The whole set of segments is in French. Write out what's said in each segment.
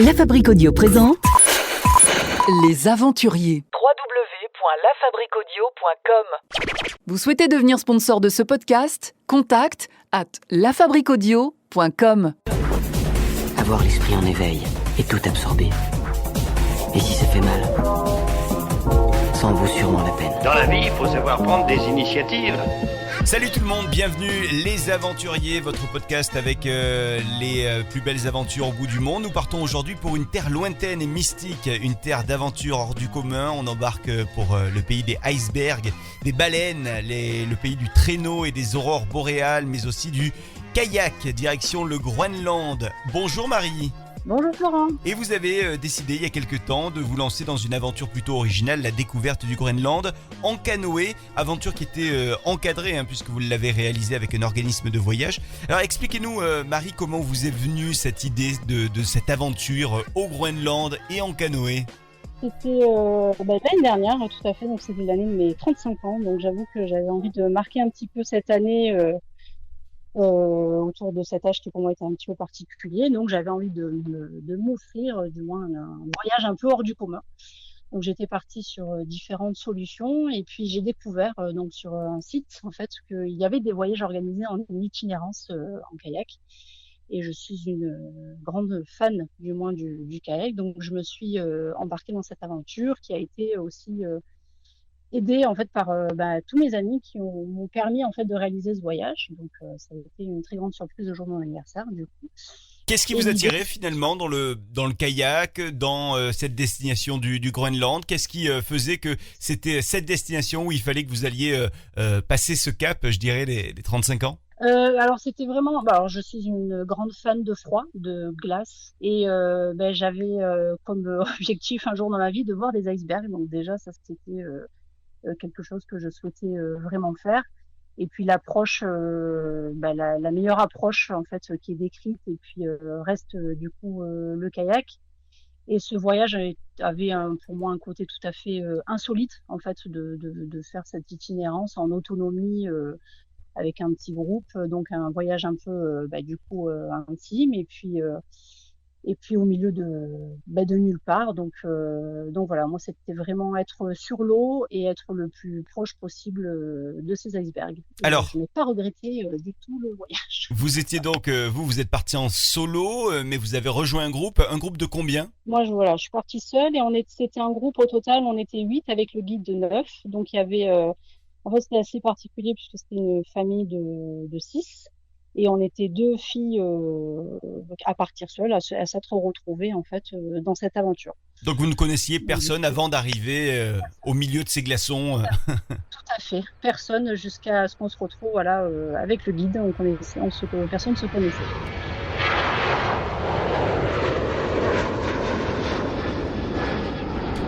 La Fabrique Audio présente Les Aventuriers. www.lafabriqueaudio.com. Vous souhaitez devenir sponsor de ce podcast ? Contact @lafabriqueaudio.com. Avoir l'esprit en éveil et tout absorber. Et si ça fait mal, ça en vaut sûrement la peine. Dans la vie, il faut savoir prendre des initiatives. Salut tout le monde, bienvenue Les Aventuriers, votre podcast avec les plus belles aventures au bout du monde. Nous partons aujourd'hui pour une terre lointaine et mystique, une terre d'aventure hors du commun. On embarque pour le pays des icebergs, des baleines, le pays du traîneau et des aurores boréales, mais aussi du kayak, direction le Groenland. Bonjour Marie. Bonjour Florent. Et vous avez décidé il y a quelques temps de vous lancer dans une aventure plutôt originale, la découverte du Groenland en canoë, aventure qui était encadrée puisque vous l'avez réalisée avec un organisme de voyage. Alors expliquez-nous Marie, comment vous est venue cette idée de cette aventure au Groenland et en canoë? C'était l'année dernière, tout à fait, donc c'était l'année de mes 35 ans, donc j'avoue que j'avais envie de marquer un petit peu cette année autour de cet âge qui pour moi était un petit peu particulier, donc j'avais envie de m'offrir du moins un voyage un peu hors du commun. Donc j'étais partie sur différentes solutions et puis j'ai découvert donc sur un site en fait qu'il y avait des voyages organisés en itinérance en kayak, et je suis une grande fan du moins du kayak, donc je me suis embarquée dans cette aventure qui a été aussi aidée en fait par tous mes amis qui m'ont permis en fait de réaliser ce voyage. Donc ça a été une très grande surprise le jour de mon anniversaire du coup. Qu'est-ce qui vous attirait finalement dans le kayak, dans cette destination du Groenland? Qu'est-ce qui faisait que c'était cette destination où il fallait que vous alliez passer ce cap, je dirais, les 35 ans? Alors c'était vraiment, alors je suis une grande fan de froid, de glace, et j'avais comme objectif un jour dans ma vie de voir des icebergs. Donc déjà ça c'était quelque chose que je souhaitais vraiment faire. Et puis l'approche, la meilleure approche en fait qui est décrite, et puis reste du coup le kayak. Et ce voyage avait pour moi un côté tout à fait insolite en fait de faire cette itinérance en autonomie avec un petit groupe, donc un voyage un peu du coup intime, et puis au milieu de nulle part. Donc voilà, moi c'était vraiment être sur l'eau et être le plus proche possible de ces icebergs. Alors, je n'ai pas regretté du tout le voyage. Vous étiez donc, vous êtes parti en solo, mais vous avez rejoint un groupe de combien? Moi je suis partie seule, et c'était un groupe au total, on était 8 avec le guide de 9. Donc il y avait, en fait c'était assez particulier puisque c'était une famille de 6. Et on était 2 filles à partir seules, à s'être retrouvées en fait dans cette aventure. Donc vous ne connaissiez personne avant d'arriver au milieu de ces glaçons Tout à fait, personne, jusqu'à ce qu'on se retrouve avec le guide. Personne ne se connaissait.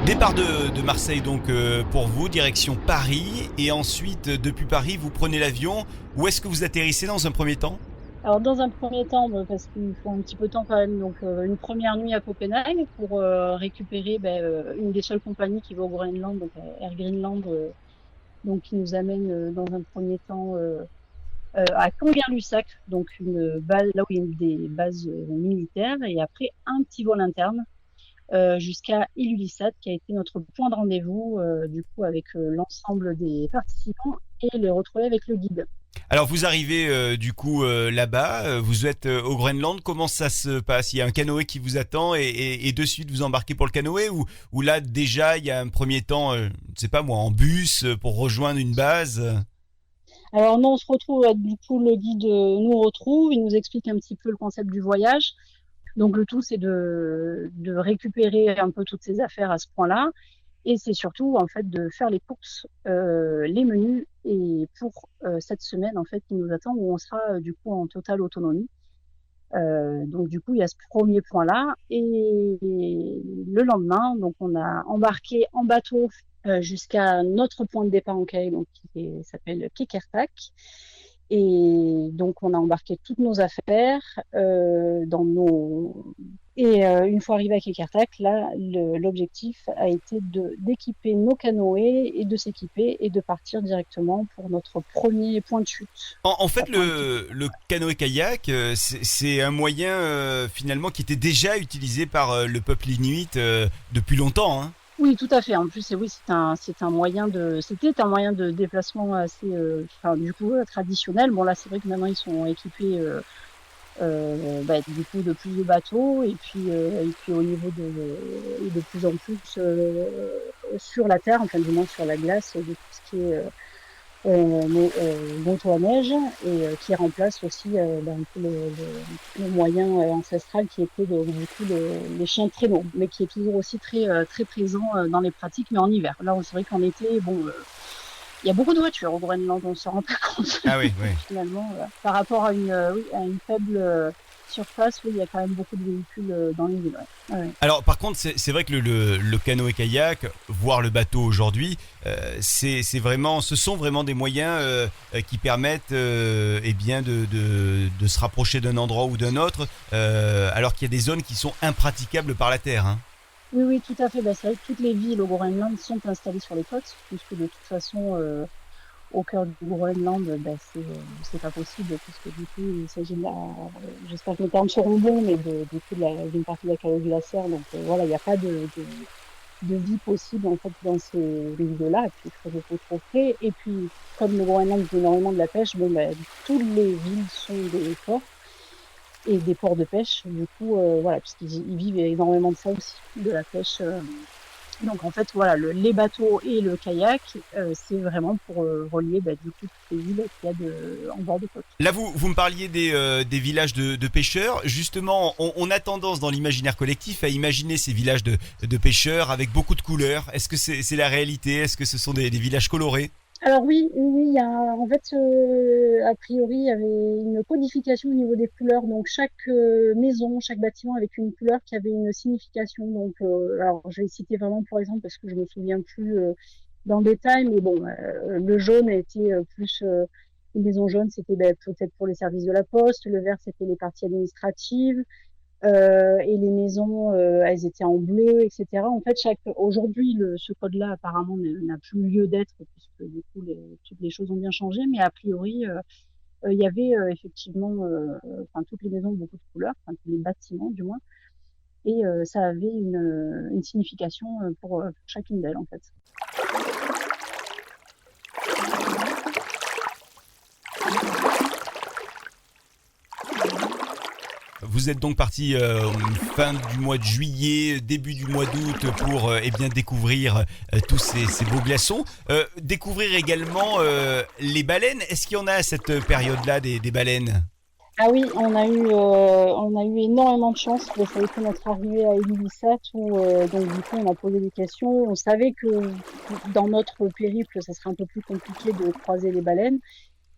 Départ de Marseille donc pour vous, direction Paris, et ensuite depuis Paris vous prenez l'avion. Où est-ce que vous atterrissez dans un premier temps? Alors dans un premier temps, parce qu'il faut un petit peu de temps quand même, donc une première nuit à Copenhague pour récupérer une des seules compagnies qui va au Groenland, donc Air Greenland, donc qui nous amène dans un premier temps à Kangerlussuaq, donc une base là où il y a des bases militaires, et après un petit vol interne jusqu'à Ilulissat, qui a été notre point de rendez-vous du coup avec l'ensemble des participants, et le retrouver avec le guide. Alors vous arrivez du coup là-bas, vous êtes au Groenland, comment ça se passe? Il y a un canoë qui vous attend et de suite vous embarquez pour le canoë, ou là déjà il y a un premier temps, je ne sais pas moi, en bus pour rejoindre une base? Alors non, on se retrouve, du coup le guide nous retrouve, il nous explique un petit peu le concept du voyage. Donc le tout c'est de récupérer un peu toutes ces affaires à ce point-là, et c'est surtout en fait de faire les courses, les menus, et pour cette semaine en fait qui nous attend, où on sera du coup en totale autonomie. Donc du coup il y a ce premier point-là, et le lendemain donc on a embarqué en bateau jusqu'à notre point de départ en kayak, donc qui s'appelle Qeqertaq. Et donc on a embarqué toutes nos affaires dans nos Et une fois arrivé à Kekartak, là, l'objectif a été d'équiper nos canoës et de s'équiper et de partir directement pour notre premier point de chute. En fait, le canoë-kayak, c'est un moyen finalement qui était déjà utilisé par le peuple inuit depuis longtemps. Hein. Oui, tout à fait. En plus, c'était un moyen de déplacement assez, du coup, traditionnel. Bon, là, c'est vrai que maintenant ils sont équipés du coup de plus de bateaux et puis au niveau de plus en plus sur la terre, enfin du moins sur la glace, de tout ce qui est moto à neige et qui remplace aussi un peu le moyen ancestral qui était du coup les chiens de traîneau, mais qui est toujours aussi très présent dans les pratiques, mais en hiver. Là, c'est vrai qu'en été, il y a beaucoup de voitures au Groenland, on ne se rend pas compte. Ah oui, oui. Finalement, par rapport à une faible surface, oui, il y a quand même beaucoup de véhicules dans les villes. Ouais. Ouais. Alors par contre, c'est vrai que le canoë-kayak, voire le bateau aujourd'hui, ce sont vraiment des moyens qui permettent de se rapprocher d'un endroit ou d'un autre, alors qu'il y a des zones qui sont impraticables par la terre. Hein. Oui, tout à fait. C'est vrai que toutes les villes au Groenland sont installées sur les côtes, puisque de toute façon, au cœur du Groenland, c'est pas possible, puisque du coup, il s'agit j'espère que mes termes seront bons, mais d'une partie de la calotte glaciaire. Donc voilà, il n'y a pas de vie possible en fait dans ces villes-là, et puis il faut trop frais. Et puis, comme le Groenland fait énormément de la pêche, toutes les villes sont des ports. Et des ports de pêche, du coup, puisqu'ils vivent énormément de ça aussi, de la pêche. Donc en fait, voilà, les bateaux et le kayak, c'est vraiment pour relier du coup toutes les villes qu'il y a en bord de côte. Là, vous me parliez des villages de pêcheurs. Justement, on a tendance dans l'imaginaire collectif à imaginer ces villages de pêcheurs avec beaucoup de couleurs. Est-ce que c'est la réalité? Est-ce que ce sont des villages colorés? Alors oui, il y a en fait a priori il y avait une codification au niveau des couleurs, donc chaque maison, chaque bâtiment avec une couleur qui avait une signification. Donc alors je vais citer vraiment pour exemple parce que je me souviens plus dans le détail, mais bon, le jaune était plus une maison jaune, c'était peut-être pour les services de la poste, le vert c'était les parties administratives. Et les maisons, elles étaient en bleu, etc. En fait, aujourd'hui, ce code-là apparemment n'a plus lieu d'être puisque du coup toutes les choses ont bien changé. Mais a priori, il y avait effectivement, toutes les maisons ont beaucoup de couleurs, tous les bâtiments du moins, et ça avait une signification pour chacune d'elles en fait. Vous êtes donc parti fin du mois de juillet, début du mois d'août pour découvrir tous ces beaux glaçons. Découvrir également les baleines. Est-ce qu'il y en a à cette période-là des baleines? Ah oui, on a eu énormément de chance. Ça a été notre arrivée à Ilulissat où donc du coup on a posé des questions. On savait que dans notre périple, ça serait un peu plus compliqué de croiser les baleines,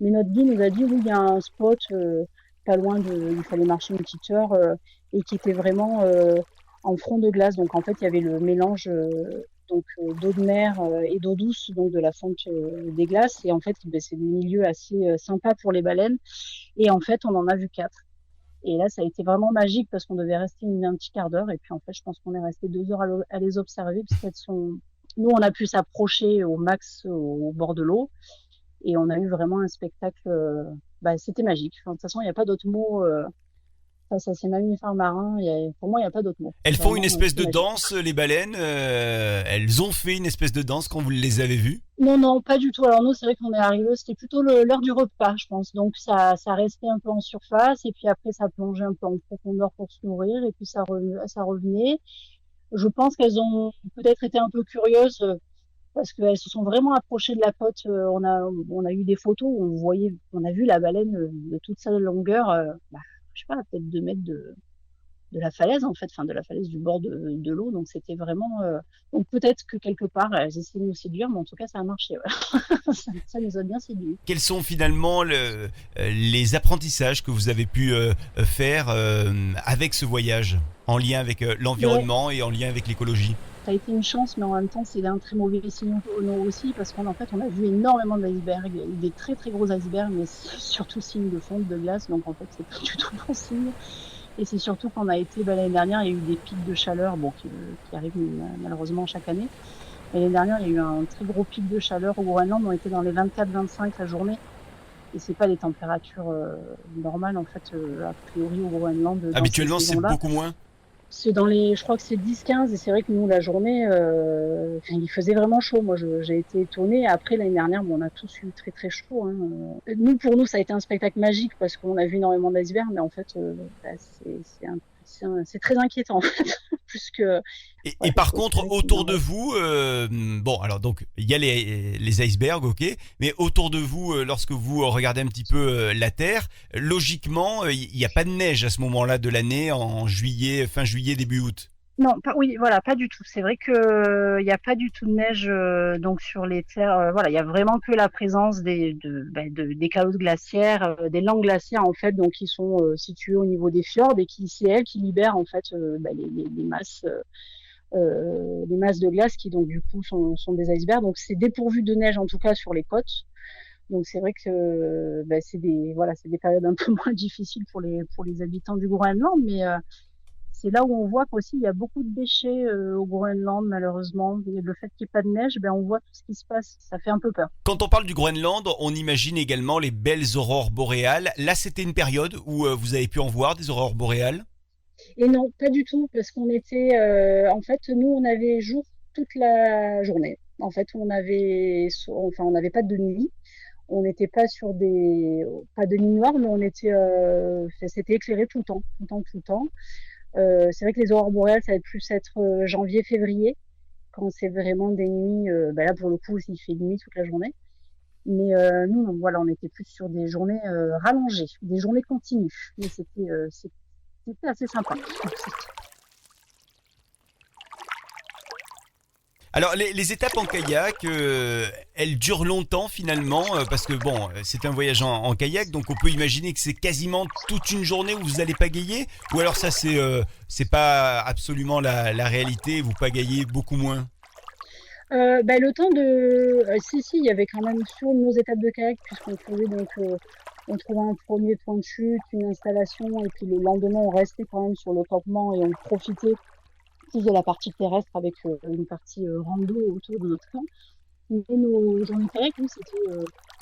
mais notre guide nous a dit oui, il y a un spot pas loin il fallait marcher une petite heure et qui était vraiment en front de glace. Donc en fait, il y avait le mélange d'eau de mer et d'eau douce, donc de la fonte des glaces. Et en fait, c'est des milieux assez sympas pour les baleines. Et en fait, on en a vu 4. Et là, ça a été vraiment magique parce qu'on devait rester un petit quart d'heure. Et puis en fait, je pense qu'on est resté 2 heures à les observer parce qu'elles sont. Nous, on a pu s'approcher au max au bord de l'eau. Et on a eu vraiment un spectacle, c'était magique. Enfin, de toute façon, il n'y a pas d'autre mot face à ces mammifères marins. Pour moi, il n'y a pas d'autre mot. Elles font une espèce de danse, les baleines. Elles ont fait une espèce de danse quand vous les avez vues? Non, pas du tout. Alors nous, c'est vrai qu'on est arrivé, c'était plutôt l'heure du repas, je pense. Donc ça restait un peu en surface et puis après, ça plongeait un peu en profondeur pour se nourrir et puis ça revenait. Je pense qu'elles ont peut-être été un peu curieuses parce qu'elles se sont vraiment approchées de la côte. On a eu des photos où on a vu la baleine de toute sa longueur, je sais pas, peut-être 2 mètres de la falaise en fait, de la falaise du bord de l'eau. Donc c'était vraiment. Donc peut-être que quelque part elles essaient de nous séduire, mais en tout cas ça a marché. Ouais. ça nous a bien séduit. Quels sont finalement les apprentissages que vous avez pu faire avec ce voyage, en lien avec l'environnement et en lien avec l'écologie? Ça a été une chance, mais en même temps, c'est un très mauvais signe aussi, parce qu'en fait, on a vu énormément d'icebergs, des très très gros icebergs, mais surtout signe de fonte de glace, donc en fait, c'est pas du tout bon signe. Et c'est surtout qu'on a été, l'année dernière, il y a eu des pics de chaleur, qui arrivent malheureusement chaque année. Et l'année dernière, il y a eu un très gros pic de chaleur au Groenland. On était dans les 24-25 la journée. Et c'est pas des températures normales, en fait, a priori au Groenland. Dans Habituellement, ces c'est saisons-là. beaucoup moins. C'est je crois que c'est 10-15, et c'est vrai que nous, la journée, il faisait vraiment chaud. Moi, j'ai été étonnée. Après, l'année dernière, on a tous eu très très chaud, hein. Pour nous, ça a été un spectacle magique parce qu'on a vu énormément d'icebergs, mais en fait, c'est très inquiétant, en fait. Plus que... Et par contre, autour de vous, bon, alors donc, il y a les icebergs, ok, mais autour de vous, lorsque vous regardez un petit peu la Terre, logiquement, il n'y a pas de neige à ce moment-là de l'année, en juillet, fin juillet, début août. Non, oui, voilà, pas du tout. C'est vrai que il y a pas du tout de neige donc sur les terres. Voilà, il y a vraiment que la présence des calottes glaciaires, des langues glaciaires en fait, donc qui sont situées au niveau des fjords et c'est elles qui libèrent en fait les masses de glace qui donc du coup sont des icebergs. Donc c'est dépourvu de neige en tout cas sur les côtes. Donc c'est vrai que c'est des périodes un peu moins difficiles pour les habitants du Groenland, mais c'est là où on voit qu'aussi il y a beaucoup de déchets au Groenland, malheureusement. Et le fait qu'il n'y ait pas de neige, on voit tout ce qui se passe. Ça fait un peu peur. Quand on parle du Groenland, on imagine également les belles aurores boréales. Là, c'était une période où vous avez pu en voir des aurores boréales? Et non, pas du tout, parce qu'on était... en fait, nous, on avait jour toute la journée. En fait, on n'avait pas de nuit. On n'était pas sur pas de nuit noire, mais c'était éclairé tout le temps, tout le temps, tout le temps. C'est vrai que les aurores boréales, ça va plus être janvier-février, quand c'est vraiment des nuits. Là, pour le coup, il fait nuit toute la journée. Mais nous, voilà, on était plus sur des journées rallongées, des journées continues. Mais c'était assez sympa. Alors les étapes en kayak, elles durent longtemps finalement, parce que bon, c'est un voyage en kayak, donc on peut imaginer que c'est quasiment toute une journée où vous allez pagayer, ou alors ça c'est pas absolument la réalité, vous pagayez beaucoup moins. Le temps de... si, il y avait quand même sur nos étapes de kayak, puisqu'on faisait donc... on trouvait un premier point de chute, une installation, et puis le lendemain, on restait quand même sur le campement et on profitait plus de la partie terrestre avec une partie rando autour de notre camp. Mais nos journées kayak, nous,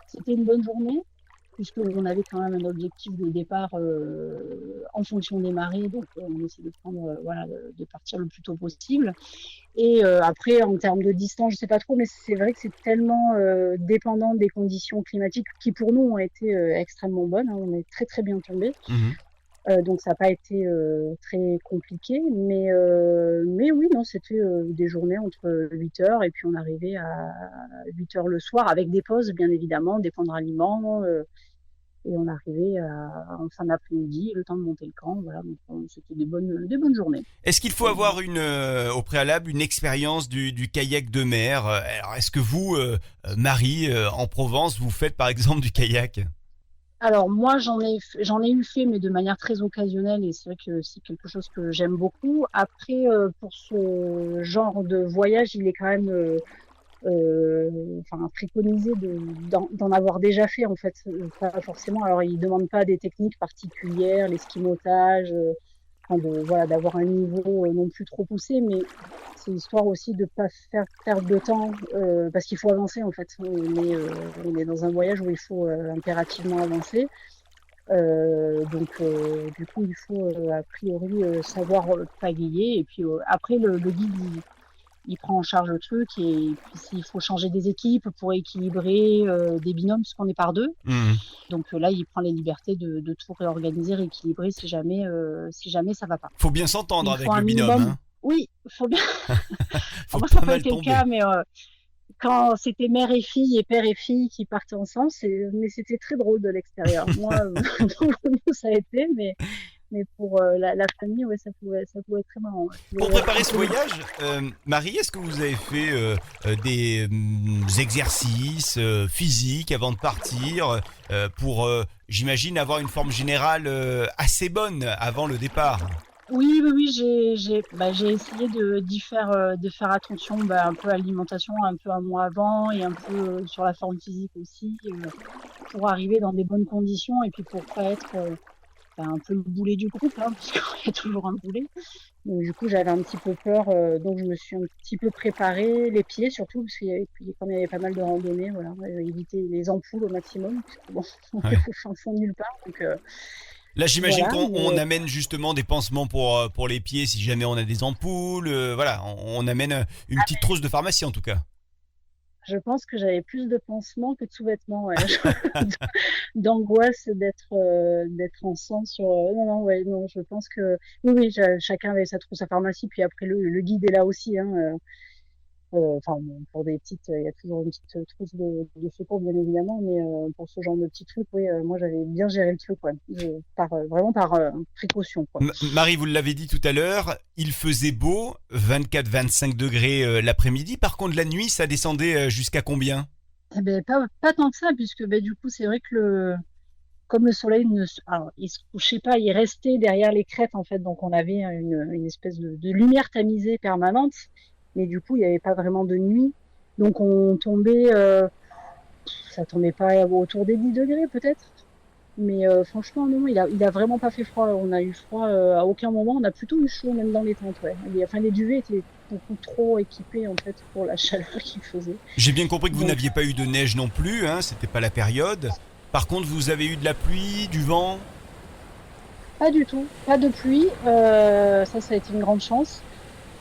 c'était une bonne journée, puisqu'on avait quand même un objectif de départ en fonction des marées, donc on essaie de prendre, de partir le plus tôt possible. Et après, en termes de distance, je sais pas trop, mais c'est vrai que c'est tellement dépendant des conditions climatiques qui pour nous ont été extrêmement bonnes, hein. On est très très bien tombés. Donc ça n'a pas été très compliqué, mais oui, non, c'était des journées entre 8 heures et puis on arrivait à 8 heures le soir avec des pauses, bien évidemment, des points de ralliement, et on arrivait en fin d'après-midi, le temps de monter le camp. Voilà, donc c'était des bonnes journées. Est-ce qu'il faut avoir au préalable une expérience du kayak de mer? Alors est-ce que vous, Marie, en Provence, vous faites par exemple du kayak? Alors moi j'en ai eu fait, mais de manière très occasionnelle, et c'est vrai que c'est quelque chose que j'aime beaucoup. Après pour ce genre de voyage, il est quand même préconisé d'en avoir déjà fait en fait, pas forcément. Alors ils demandent pas des techniques particulières, l'esquimotage, d'avoir un niveau non plus trop poussé, mais c'est histoire aussi de pas faire perdre de temps parce qu'il faut avancer en fait. On est dans un voyage où il faut impérativement avancer. Du coup, il faut a priori savoir pagayer. Et puis après, le guide, il prend en charge le truc. Et puis s'il faut changer des équipes pour équilibrer des binômes, parce qu'on est par deux. Donc là, il prend les libertés de tout réorganiser, rééquilibrer si jamais ça va pas. Faut bien s'entendre avec le binôme. Hein. Oui, faut bien. Faut moi, ça n'a pas pas mal été le tomber. cas, mais quand c'était mère et fille et père et fille qui partaient ensemble, mais c'était très drôle de l'extérieur. Moi, ça a été, mais pour la famille, ouais, ça pouvait être très marrant. Ouais. Pour préparer ce voyage, Marie, est-ce que vous avez fait des exercices physiques avant de partir pour, j'imagine, avoir une forme générale assez bonne avant le départ? Oui, j'ai essayé de faire attention un peu à l'alimentation, un peu un mois avant et un peu sur la forme physique aussi, pour arriver dans des bonnes conditions et puis pour pas être un peu le boulet du groupe, hein, parce qu'il y a toujours un boulet. Donc du coup, j'avais un petit peu peur, donc je me suis un petit peu préparée, les pieds surtout, parce comme il y avait pas mal de randonnées, voilà, éviter les ampoules au maximum, puisque bon, on est Ouais. au fin fond de nulle part, donc Là, j'imagine voilà. qu'on amène justement des pansements pour les pieds si jamais on a des ampoules. Voilà, on amène une petite trousse de pharmacie en tout cas. Je pense que j'avais plus de pansements que de sous-vêtements, ouais. D'angoisse d'être en sang sur. Non, non, ouais, non, je pense que oui, chacun avait sa trousse à pharmacie, puis après le guide est là aussi, hein. Enfin, bon, pour des petites, il y a toujours une petite trousse de secours, bien évidemment, mais pour ce genre de petits trucs, oui, moi j'avais bien géré le truc, ouais. Vraiment par précaution, quoi. Marie, vous l'avez dit tout à l'heure, il faisait beau, 24-25 degrés l'après-midi. Par contre, la nuit, ça descendait jusqu'à combien? Eh ben, pas tant que ça, puisque ben, du coup, c'est vrai que comme le soleil alors, il se couchait pas, il restait derrière les crêtes, en fait, donc on avait une espèce de lumière tamisée permanente, mais du coup, il n'y avait pas vraiment de nuit. Donc on tombait, ça tombait pas autour des 10 degrés peut-être. Mais franchement, non, il a vraiment pas fait froid. On a eu froid à aucun moment. On a plutôt eu chaud, même dans les tentes, ouais. Les duvets étaient beaucoup trop équipés, en fait, pour la chaleur qu'il faisait. J'ai bien compris que vous Donc, n'aviez pas eu de neige non plus, hein, c'était pas la période. Par contre, vous avez eu de la pluie, du vent. pas du tout, pas de pluie. Ça a été une grande chance.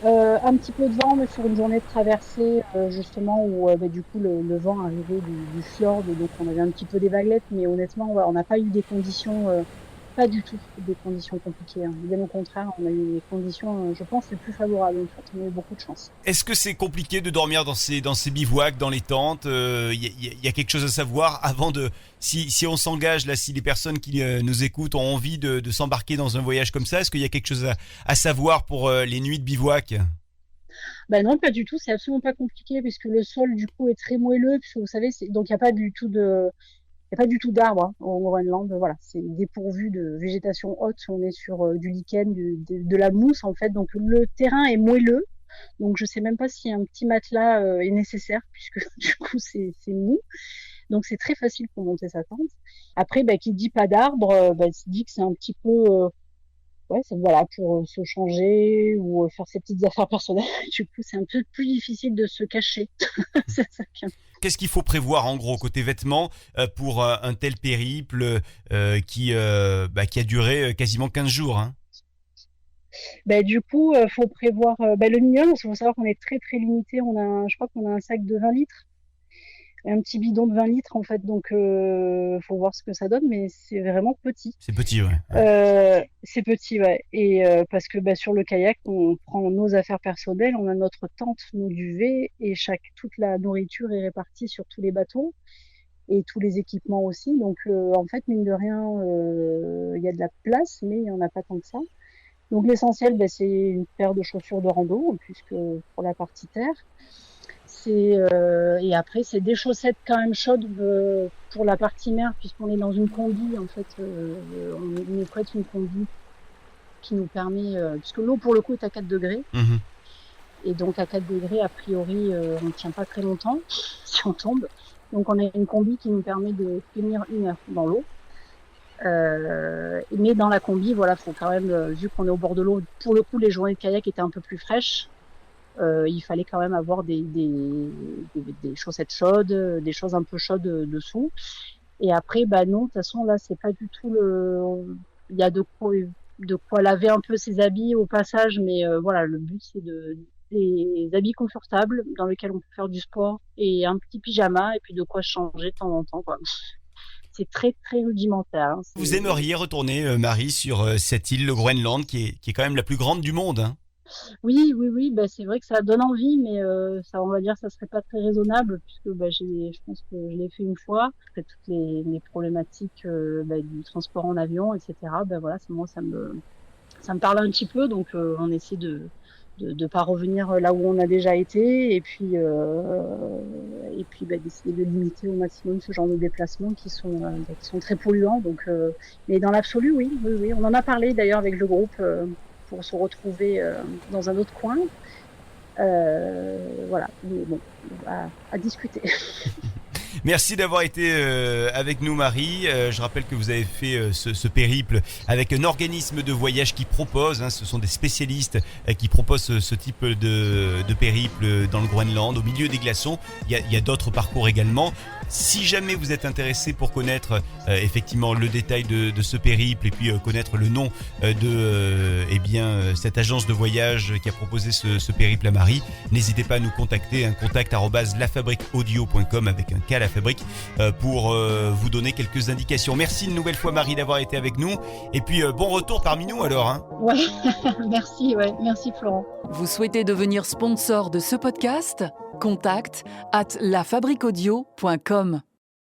Un petit peu de vent, mais sur une journée de traversée, justement, où bah, du coup le vent arrivait du fjord, donc on avait un petit peu des vaguelettes, mais honnêtement, ouais, on n'a pas eu des conditions, pas du tout des conditions compliquées, hein. Bien au contraire, on a eu des conditions, je pense, les plus favorables. En fait, on a eu beaucoup de chance. Est-ce que c'est compliqué de dormir dans ces bivouacs, dans les tentes? Il y a quelque chose à savoir avant de... Si on s'engage, là, si les personnes qui nous écoutent ont envie de s'embarquer dans un voyage comme ça, est-ce qu'il y a quelque chose à savoir pour les nuits de bivouac? Ben non, pas du tout, c'est absolument pas compliqué, puisque le sol, du coup, est très moelleux, puisque vous savez, donc il n'y a pas du tout il n'y a pas du tout d'arbres, hein, au Groenland. Voilà, c'est dépourvu de végétation haute. On est sur du lichen, de la mousse en fait. Donc le terrain est moelleux. Donc je sais même pas si un petit matelas est nécessaire puisque du coup c'est mou. Donc c'est très facile pour monter sa tente. Après, bah, qui dit pas d'arbres, se dit que c'est un petit peu ouais, c'est voilà pour se changer ou faire ses petites affaires personnelles. Du coup, c'est un peu plus difficile de se cacher. C'est ça qui est Qu'est-ce qu'il faut prévoir en gros côté vêtements pour un tel périple qui a duré quasiment 15 jours, hein? du coup, faut prévoir le minimum. Il faut savoir qu'on est très très limité. Je crois qu'on a un sac de 20 litres, un petit bidon de 20 litres en fait. Donc, faut voir ce que ça donne, mais c'est vraiment petit. C'est petit, ouais. C'est petit, ouais. Et parce que sur le kayak, on prend nos affaires personnelles, on a notre tente, nos duvets, et toute la nourriture est répartie sur tous les bateaux et tous les équipements aussi. Donc, en fait, mine de rien, il y a de la place, mais il n'y en a pas tant que ça. Donc l'essentiel, c'est une paire de chaussures de rando, puisque pour la partie terre. Et après, c'est des chaussettes quand même chaudes pour la partie mer, puisqu'on est dans une combi. En fait, on nous prête une combi qui nous permet, puisque l'eau pour le coup est à 4 degrés. Mhm. Et donc à 4 degrés, a priori, on ne tient pas très longtemps si on tombe. Donc on a une combi qui nous permet de tenir 1 heure dans l'eau. Mais dans la combi, voilà, faut quand même, vu qu'on est au bord de l'eau, pour le coup, les journées de kayak étaient un peu plus fraîches. Il fallait quand même avoir des chaussettes chaudes, des choses un peu chaudes dessous. Et après, non, de toute façon, là, c'est pas du tout il y a de quoi laver un peu ses habits au passage, mais voilà, le but, c'est des habits confortables dans lesquels on peut faire du sport et un petit pyjama et puis de quoi changer de temps en temps, quoi. C'est très très rudimentaire, hein. Vous aimeriez retourner, Marie, sur cette île, le Groenland, qui est quand même la plus grande du monde, hein? Oui, c'est vrai que ça donne envie, mais ça, on va dire, ça serait pas très raisonnable puisque je pense que je l'ai fait une fois. Après toutes les problématiques du transport en avion, etc. Voilà, moi ça me parle un petit peu, donc on essaie de pas revenir là où on a déjà été et puis d'essayer de limiter au maximum ce genre de déplacements qui sont très polluants. Donc, mais dans l'absolu, oui, on en a parlé d'ailleurs avec le groupe. Pour se retrouver dans un autre coin. Voilà, mais bon, à discuter. Merci d'avoir été avec nous, Marie. Je rappelle que vous avez fait ce périple avec un organisme de voyage qui propose, ce sont des spécialistes qui proposent ce type de périple dans le Groenland, au milieu des glaçons. Il y a d'autres parcours également. Si jamais vous êtes intéressé pour connaître effectivement le détail de ce périple et puis connaître le nom de cette agence de voyage qui a proposé ce périple à Marie, n'hésitez pas à nous contacter, contact@lafabriqueaudio.com avec un K, la fabrique, pour vous donner quelques indications. Merci une nouvelle fois, Marie, d'avoir été avec nous et puis bon retour parmi nous alors. Ouais, merci Florent. Vous souhaitez devenir sponsor de ce podcast ? Contact@lafabriqueaudio.com